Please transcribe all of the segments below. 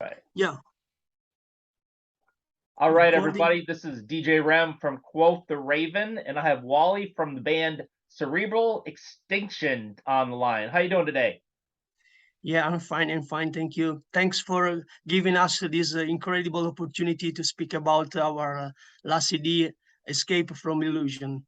Right. Yeah. All right, Recording. everybody. This is DJ REM from Quoth the Raven, and I have Wally from the band Cerebral Extinction on the line. How you doing today? Yeah, I'm fine. Thank you. Thanks for giving us this incredible opportunity to speak about our last CD, Escape from Illusion.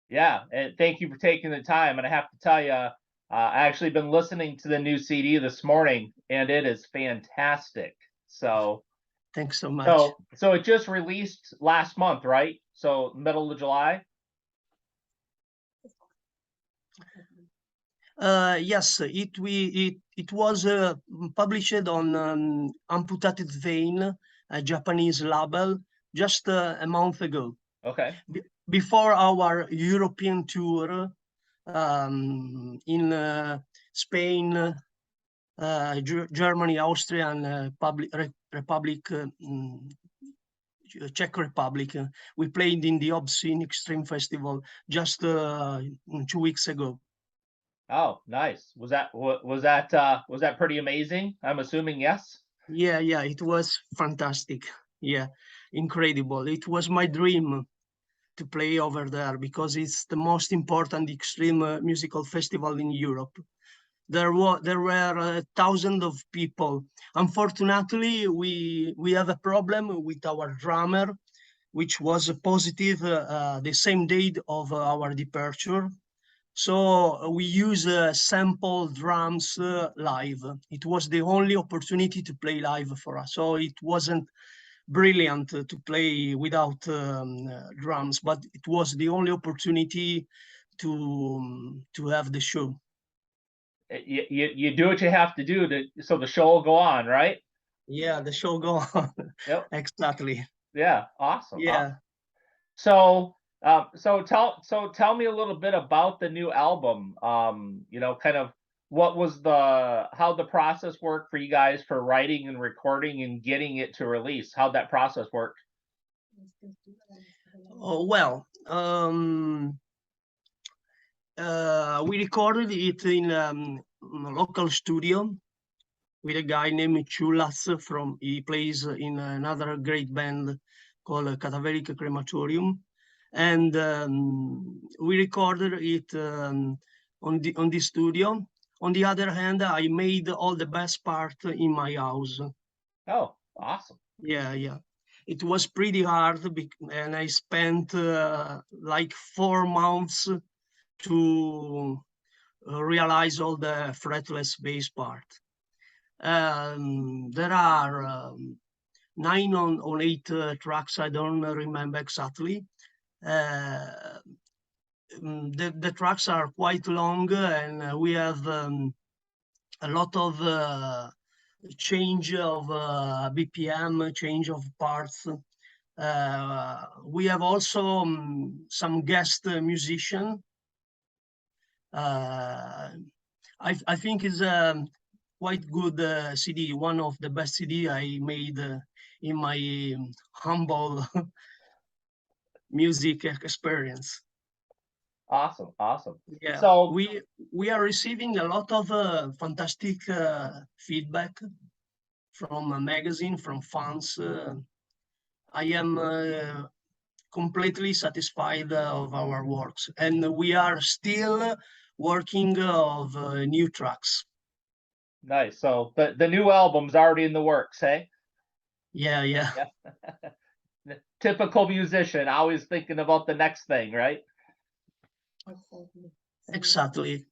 Yeah, and thank you for taking the time. And I have to tell you, I actually been listening to the new CD this morning, and it is fantastic. So, Thanks so much. so it just released last month, right? So middle of July. Yes, it was published on Amputated Vein, a Japanese label, just a month ago. Okay. Before our European tour in Spain, Germany, Austria, and Czech Republic. We played in the Obscene Extreme Festival just 2 weeks ago. Oh, nice. Was that pretty amazing? I'm assuming yes. Yeah, it was fantastic. Yeah, incredible. It was my dream to play over there because it's the most important extreme musical festival in Europe. There were thousands of people. Unfortunately, we have a problem with our drummer, which was positive the same date of our departure. So we use sample drums live. It was the only opportunity to play live for us. So it wasn't brilliant to play without drums, but it was the only opportunity to have the show. You do what you have to do so the show will go on, right? Yeah, the show go on. Yep. Exactly. Yeah, awesome. Yeah. Awesome. So tell me a little bit about the new album. Kind of what was how the process worked for you guys for writing and recording and getting it to release. How'd that process work? Oh, well, we recorded it in a local studio with a guy named Chulas he plays in another great band called Cadaveric Crematorium. And we recorded it on the studio. On the other hand, I made all the best part in my house. Oh, awesome. Yeah. It was pretty hard, and I spent like 4 months to realize all the fretless bass part. There are 9 on 8 tracks. I don't remember exactly. The tracks are quite long, and we have a lot of change of BPM, change of parts. We have also some guest musician. I think it's a quite good CD, one of the best CD I made in my humble music experience. Awesome. Yeah, so we are receiving a lot of fantastic feedback from a magazine, from fans. I am completely satisfied of our works, and we are still working of new tracks. Nice. So the new album's already in the works, hey? Yeah. Typical musician, always thinking about the next thing, right? Exactly.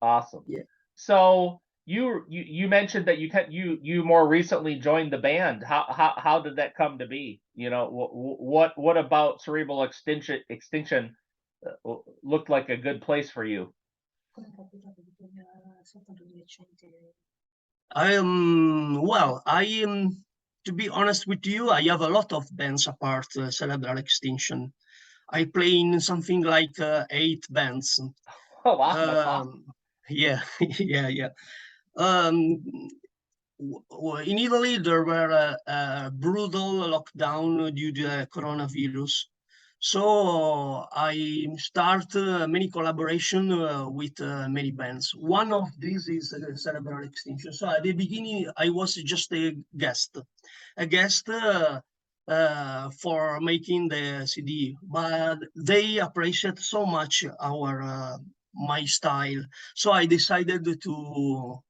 Awesome. Yeah. So you mentioned that you more recently joined the band. How did that come to be? What about Cerebral Extinction looked like a good place for you? To be honest with you, I have a lot of bands apart Cerebral Extinction. I play in something like 8 bands. Oh wow, that's awesome. Yeah. In Italy, there were a brutal lockdown due to the coronavirus. So I start many collaboration with many bands. One of these is Cerebral Extinction. So at the beginning, I was just a guest for making the CD, but they appreciate so much my style. So I decided to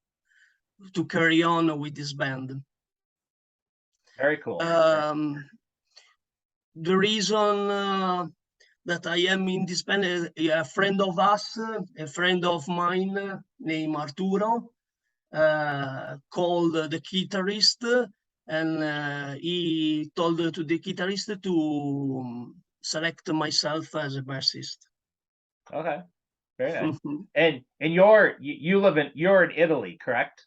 carry on with this band. Very cool. The reason that I am in this band is a friend of us, a friend of mine named Arturo, called the guitarist, and he told to the guitarist to select myself as a bassist. Okay, very nice. And you're in Italy, correct?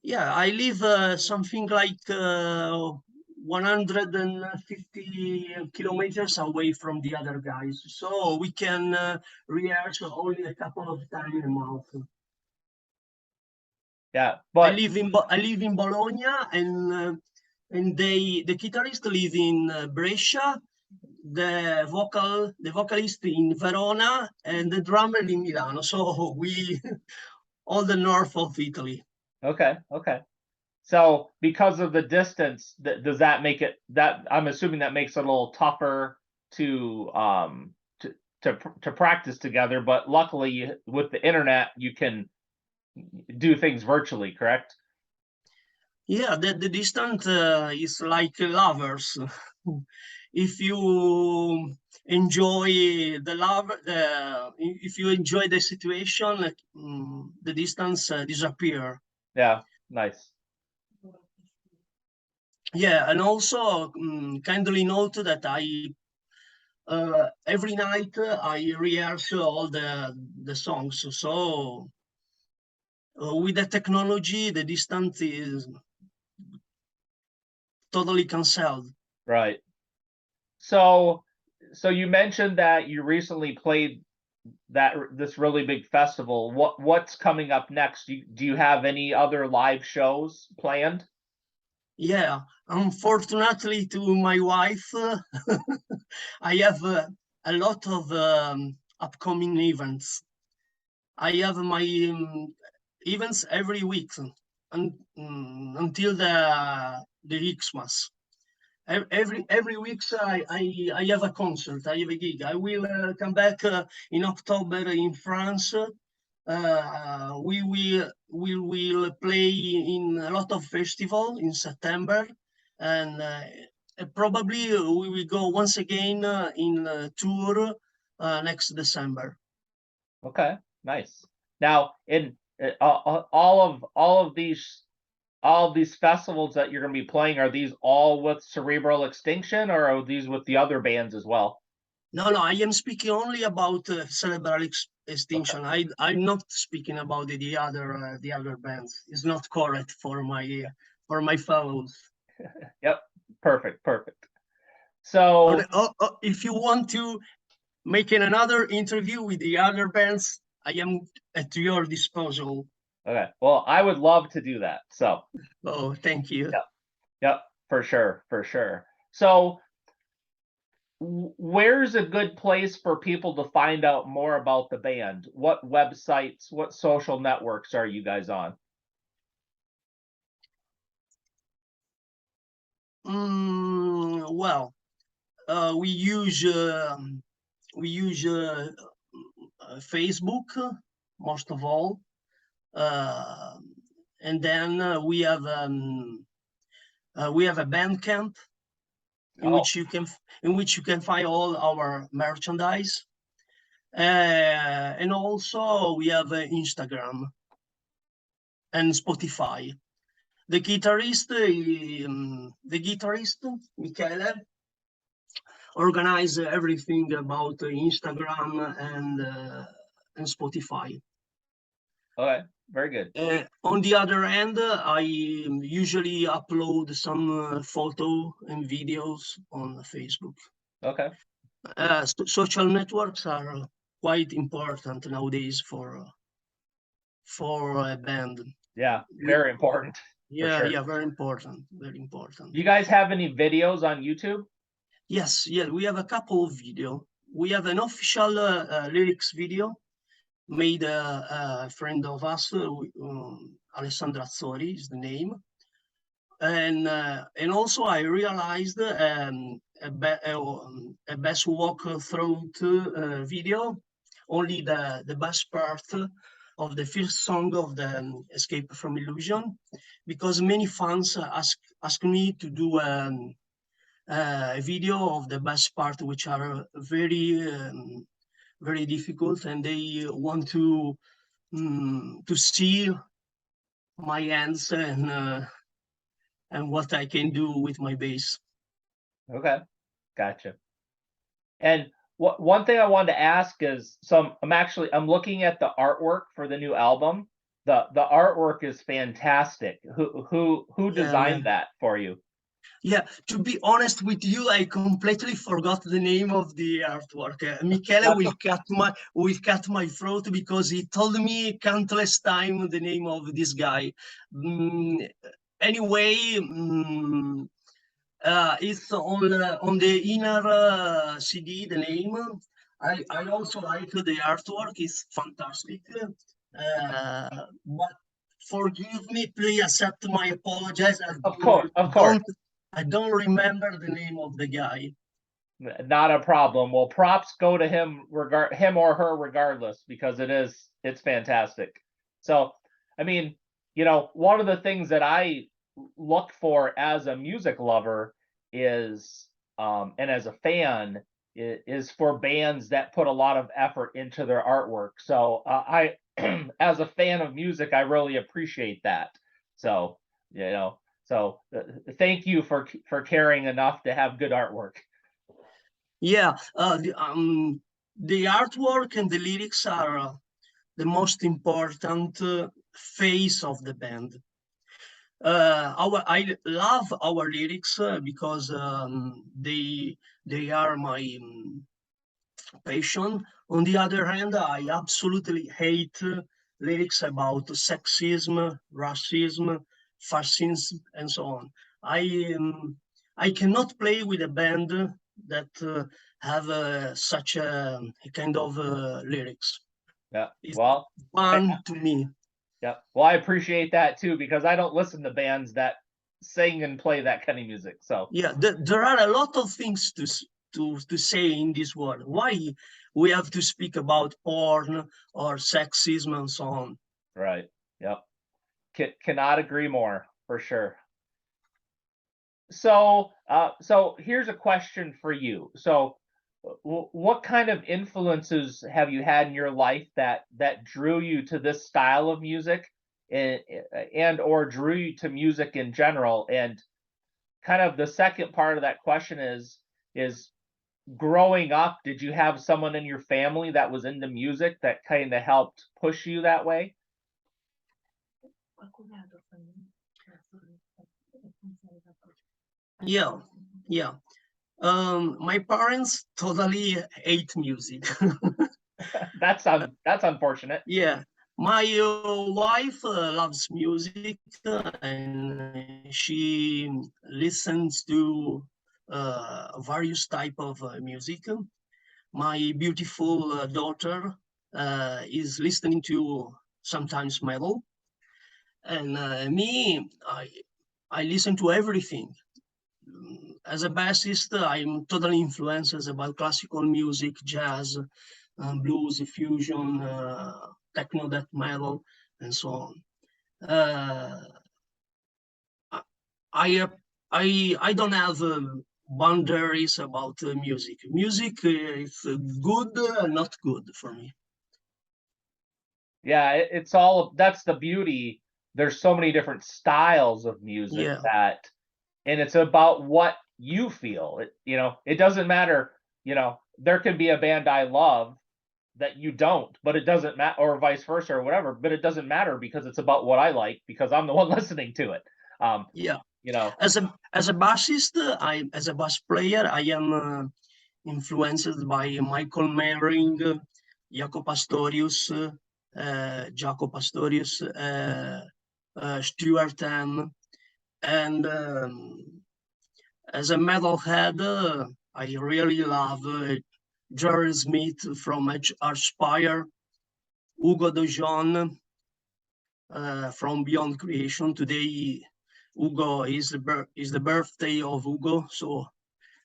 Yeah, I live something like 150 kilometers away from the other guys, so we can rehearse only a couple of times a month. Yeah, but I live in Bologna, and the guitarist live in Brescia, the vocalist in Verona, and the drummer in Milano. So we all the north of Italy. okay. So because of the distance, does that make it that I'm assuming that makes it a little tougher to practice together, but luckily with the internet you can do things virtually, correct? Yeah, the distance is like lovers. If you enjoy if you enjoy the situation, the distance disappear. Yeah, nice. Yeah, and also kindly note that every night I rehearse all the songs. So with the technology, the distance is totally cancelled. Right. So you mentioned that you recently played this really big festival. What's coming up next? Do you have any other live shows planned? Yeah, unfortunately to my wife, I have a lot of upcoming events. I have my events every week until the Xmas. Every week I have a concert, I have a gig. I will come back in October in France. We will play in a lot of festival in September, and probably we will go once again in tour next December. Okay, nice. Now, in all of these festivals that you're going to be playing, are these all with Cerebral Extinction, or are these with the other bands as well? No, I am speaking only about Cerebral Extinction. Okay. I'm not speaking about the other bands. It's not correct for my fellows. Yep, perfect. So, If you want to make another interview with the other bands, I am at your disposal. okay, well, I would love to do that. So, Oh, thank you. yep, for sure. So, where's a good place for people to find out more about the band? What websites, what social networks are you guys on? Well, we use Facebook most of all, and then we have a Bandcamp in which you can find all our merchandise, and also we have Instagram and Spotify. The guitarist Michele organize everything about Instagram and Spotify. Okay, very good. On the other end, I usually upload some photo and videos on Facebook. Okay. Social networks are quite important nowadays for a band. Yeah, very important. for Yeah, sure. yeah, very important, very important. Do you guys have any videos on YouTube? Yes, yeah, we have a couple of video. We have an official lyrics video made a friend of us, Alessandra Azzori is the name. And also I realized a best walk-through video, only the best part of the first song of the Escape from Illusion, because many fans ask me to do a video of the best part, which are very difficult, and they want to see my hands and what I can do with my bass. Okay, gotcha. And one thing I wanted to ask is, so I'm looking at the artwork for the new album. The artwork is fantastic. Who designed that for you? Yeah, to be honest with you, I completely forgot the name of the artwork. Michele will cut my throat because he told me countless times the name of this guy. Anyway, it's on the inner CD, the name. I also like the artwork, it's fantastic. But forgive me, please accept my apologies. Of course. I don't remember the name of the guy. Not a problem. Well, props go to him or her regardless, because it's fantastic. So, I mean, one of the things that I look for as a music lover is and as a fan is for bands that put a lot of effort into their artwork. So, I as a fan of music, I really appreciate that. So, thank you for caring enough to have good artwork. Yeah, the artwork and the lyrics are the most important phase of the band. I love our lyrics because they are my passion. On the other hand, I absolutely hate lyrics about sexism, racism, fascism, and so on. I cannot play with a band that have such a kind of lyrics. Yeah, It's well, fun to me. yeah, well, I appreciate that too, because I don't listen to bands that sing and play that kind of music. So yeah, there are a lot of things to say in this world. Why we have to speak about porn or sexism and so on? right, yep, cannot agree more, for sure. So, so here's a question for you. So, what kind of influences have you had in your life that drew you to this style of music, and or drew you to music in general? And kind of the second part of that question is growing up, did you have someone in your family that was into music that kind of helped push you that way? Yeah, yeah. My parents totally hate music. That's unfortunate. Yeah, my wife loves music and she listens to various type of music. My beautiful daughter is listening to sometimes metal, and me, I listen to everything. As a bassist, I'm totally influenced about classical music, jazz, blues, fusion, techno, death metal, and so on. I I don't have boundaries about music. Music is good, not good for me. Yeah, it's all, that's the beauty. There's so many different styles of music Yeah, and it's about what you feel. It doesn't matter, there can be a band I love that you don't, but it doesn't matter, or vice versa or whatever, but it doesn't matter because it's about what I like because I'm the one listening to it. yeah. You know, As a bassist, as a bass player, I am influenced by Michael Mering, Jaco Pastorius, Stuart M. And as a metalhead, I really love Jerry Smith from Archspire, Hugo de Jonge from Beyond Creation. Today, Hugo is the birthday of Hugo, so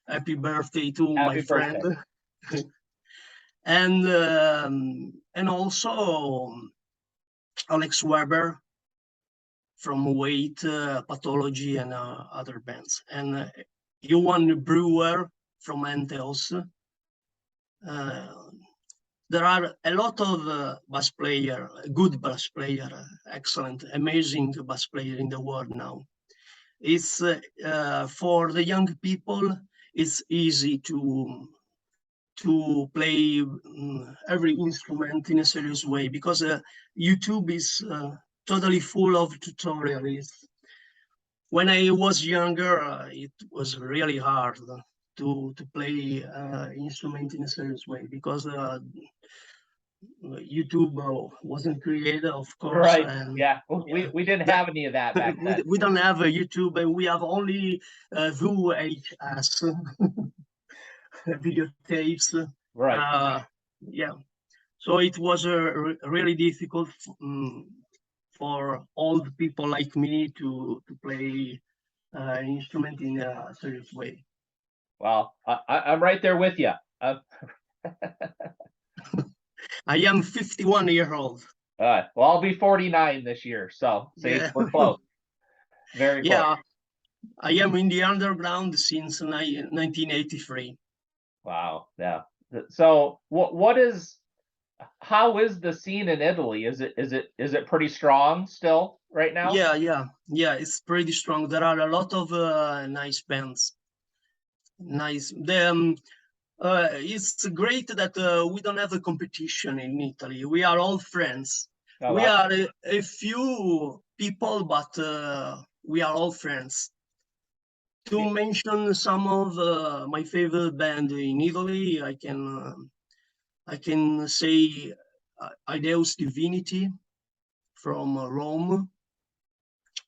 happy birthday to my Happy friend. birthday. And also Alex Weber from Wait, Pathology, and other bands, and Johan Brewer from Antheos. There are a lot of bass player, good bass player, excellent, amazing bass player in the world now. It's for the young people, it's easy to play every instrument in a serious way, because YouTube is totally full of tutorials. When I was younger, it was really hard to play instrument in a serious way, because YouTube wasn't created, of course. Right. And Yeah. yeah, We didn't have any of that back then. we don't have a YouTube, and we have only VHS videotapes. Right. Yeah. So it was really difficult for old people like me to play instrument in a serious way. Well, I'm right there with you. I am 51 years old. Well, I'll be 49 this year, so see, Yeah. we're close. Very close. Yeah, I am in the underground since 1983. Wow. Yeah. So how is the scene in Italy? Is it pretty strong still right now? Yeah, it's pretty strong. There are a lot of nice bands. Nice. It's great that we don't have a competition in Italy. We are all friends. Oh, We wow. are a few people, but we are all friends. To mention some of my favorite band in Italy, I can say Ideus Divinity from Rome,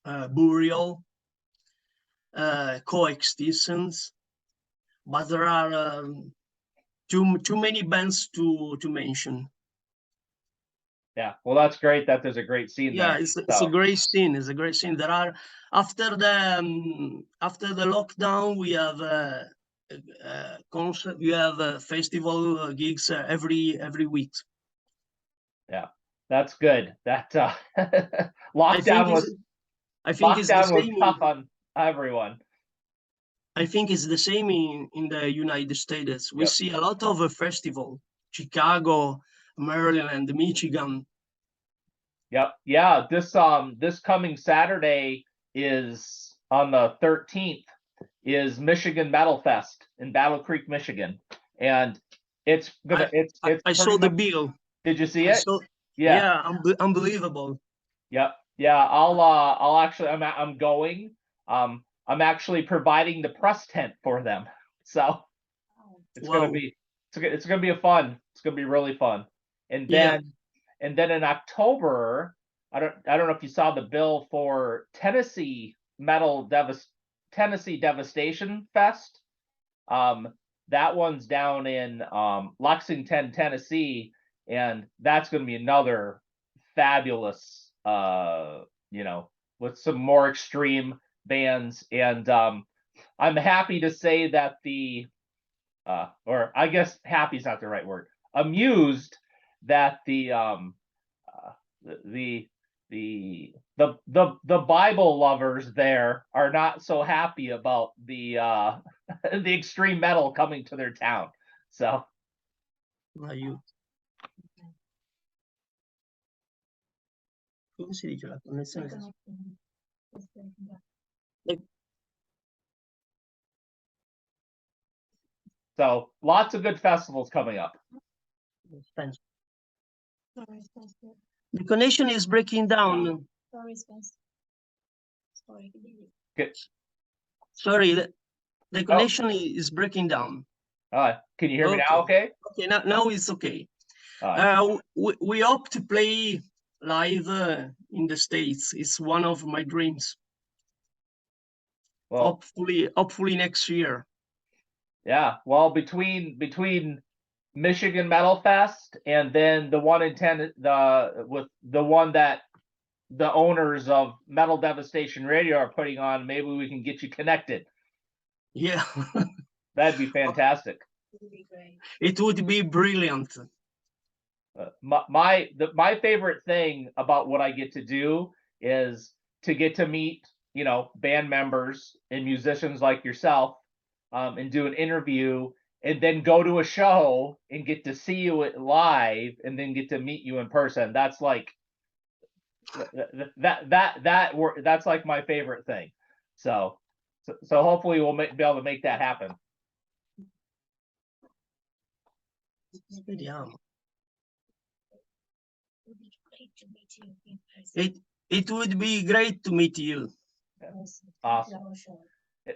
Burial, Coexistence, but there are too many bands to mention. Yeah. Well, that's great that there's a great scene Yeah, there. it's a great scene. It's a great scene. There are after the lockdown, we have concert. We have festival gigs every week. Yeah. That's good. That I think lockdown it's was I think it's the same. tough on everyone. I think it's the same in the United States. We Yep. see a lot of a festival, Chicago, Maryland, Michigan. Yep. Yeah. This coming Saturday is on the 13th is Michigan Metal Fest in Battle Creek, Michigan, and it's gonna it's I pretty saw the much. bill. Did you see I it? saw. Yeah. Yeah, unbelievable. Yep. Yeah. I'll actually I'm going. I'm actually providing the press tent for them, so it's gonna Wow. be it's gonna be it's gonna be really fun. And Yeah. then in October, I don't know if you saw the bill for Tennessee Devastation Fest. That one's down in Lexington, Tennessee, and that's going to be another fabulous, with some more extreme bands. And I'm happy to say that or I guess happy is not the right word. Amused that the the Bible lovers there are not so happy about the the extreme metal coming to their town. So Aiuto. Come si dice la connessione? so lots of good festivals coming up. Spence. The connection is breaking down. Good. Sorry, the connection is breaking down. Can you hear me now? Okay. Okay, now it's okay. Right. We hope to play live in the States. It's one of my dreams. Well, hopefully next year. yeah. Well, between Michigan Metal Fest and then the one in with the one that the owners of Metal Devastation Radio are putting on, maybe we can get you connected. Yeah. That'd be fantastic. It would be brilliant. My favorite thing about what I get to do is to get to meet, band members and musicians like yourself, and do an interview, and then go to a show and get to see you live, and then get to meet you in person. That's like that's like my favorite thing. So hopefully we'll be able to make that happen. Yeah. It would be great to meet you. Awesome.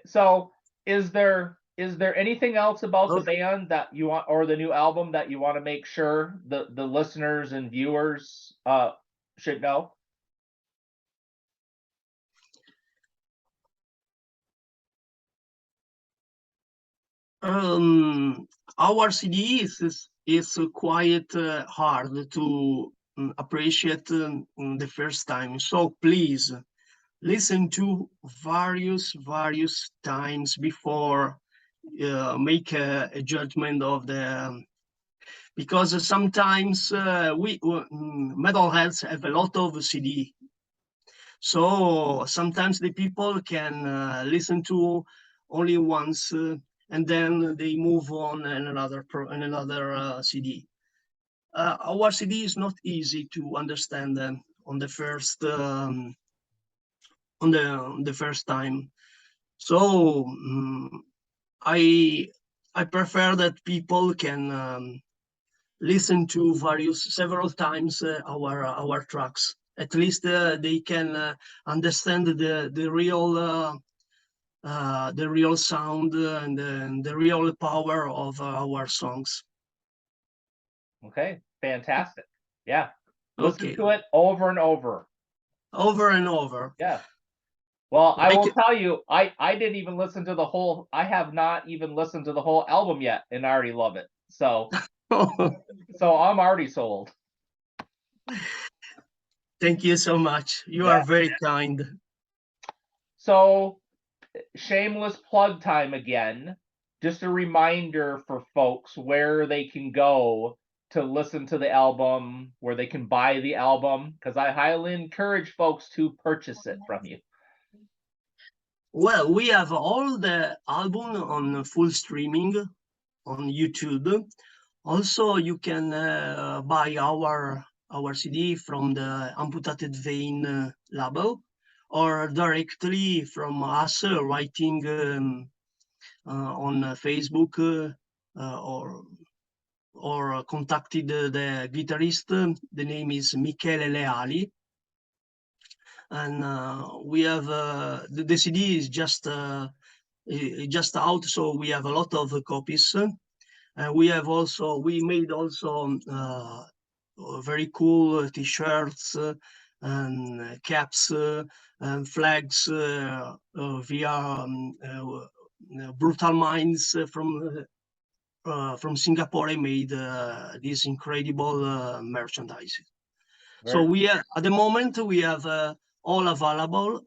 So is there anything else about the band that you want, or the new album that you want to make sure the listeners and viewers should know? Our CD is quite hard to appreciate the first time. So please listen to various times before make a judgment of the, because sometimes metalheads have a lot of CD. So sometimes the people can listen to only once, and then they move on and another CD. Our CD is not easy to understand on the first on the first time. So I prefer that people can listen to several times our tracks. At least they can understand the real sound and the real power of our songs. Okay, fantastic. Yeah, listen to it over and over. Over and over. Yeah. Well, I will tell you, I didn't even listen to the whole. I have not even listened to the whole album yet, and I already love it. So, so I'm already sold. Thank you so much. You are very kind. So, shameless plug time again. Just a reminder for folks where they can go to listen to the album, where they can buy the album, because I highly encourage folks to purchase it from you. Well, we have all the album on full streaming on YouTube. Also, you can buy our CD from the Amputated Vein label, or directly from us writing on Facebook or contacted the guitarist. The name is Michele Leali. And we have the CD is just out, so we have a lot of copies. We made also very cool T-shirts and caps and flags via Brutal Minds from Singapore. Made this incredible merchandise. So we are, at the moment we have all available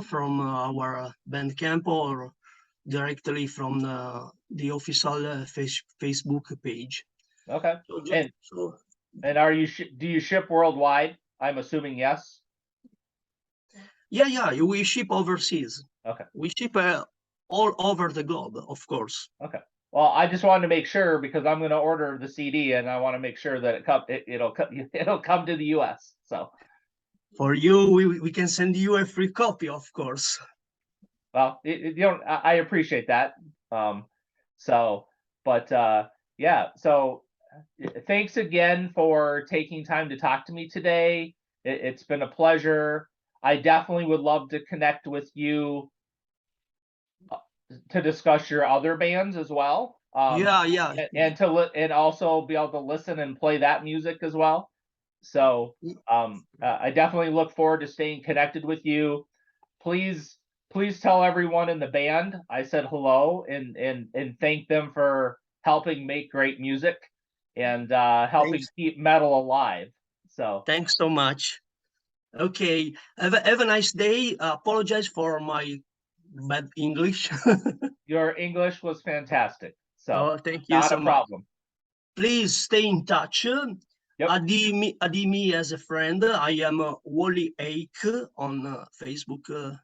from our Bandcamp or directly from the official Facebook page. Okay. And are you do you ship worldwide? I'm assuming yes. Yeah, we ship overseas. Okay. We ship all over the globe, of course. Okay. Well, I just wanted to make sure, because I'm going to order the CD and I want to make sure that it'll come to the US. So for you, we can send you a free copy, of course. Well, I appreciate that. Yeah. So thanks again for taking time to talk to me today. It's been a pleasure. I definitely would love to connect with you to discuss your other bands as well. Yeah. And also be able to listen and play that music as well. So I definitely look forward to staying connected with you. Please please tell everyone in the band I said hello and thank them for helping make great music and helping Thanks. keep metal alive. So Thanks so much. Okay. Have a nice day. Apologize for my bad English. your English was fantastic. So Oh, thank you not a so much. problem. Please stay in touch. Yep. Add me as a friend. I am Wally Ache on Facebook.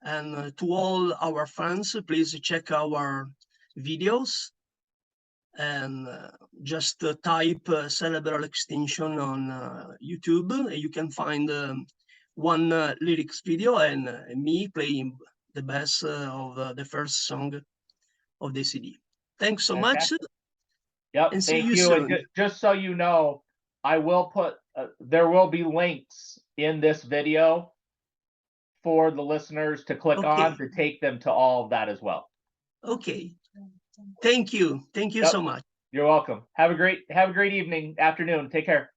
And to all our fans, please check our videos and just type Cerebral Extinction on YouTube. You can find one lyrics video and me playing the bass of the first song of the CD. Thanks so much Fantastic. Yep. and see Thank you you. And soon. just so you know, I will put there will be links in this video for the listeners to click on Okay. to take them to all of that as well. Okay. Thank you. Thank you Yep. so much. You're welcome. Have a great evening, afternoon. Take care.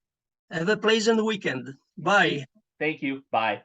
Have a pleasant weekend. Bye. Thank you. Bye.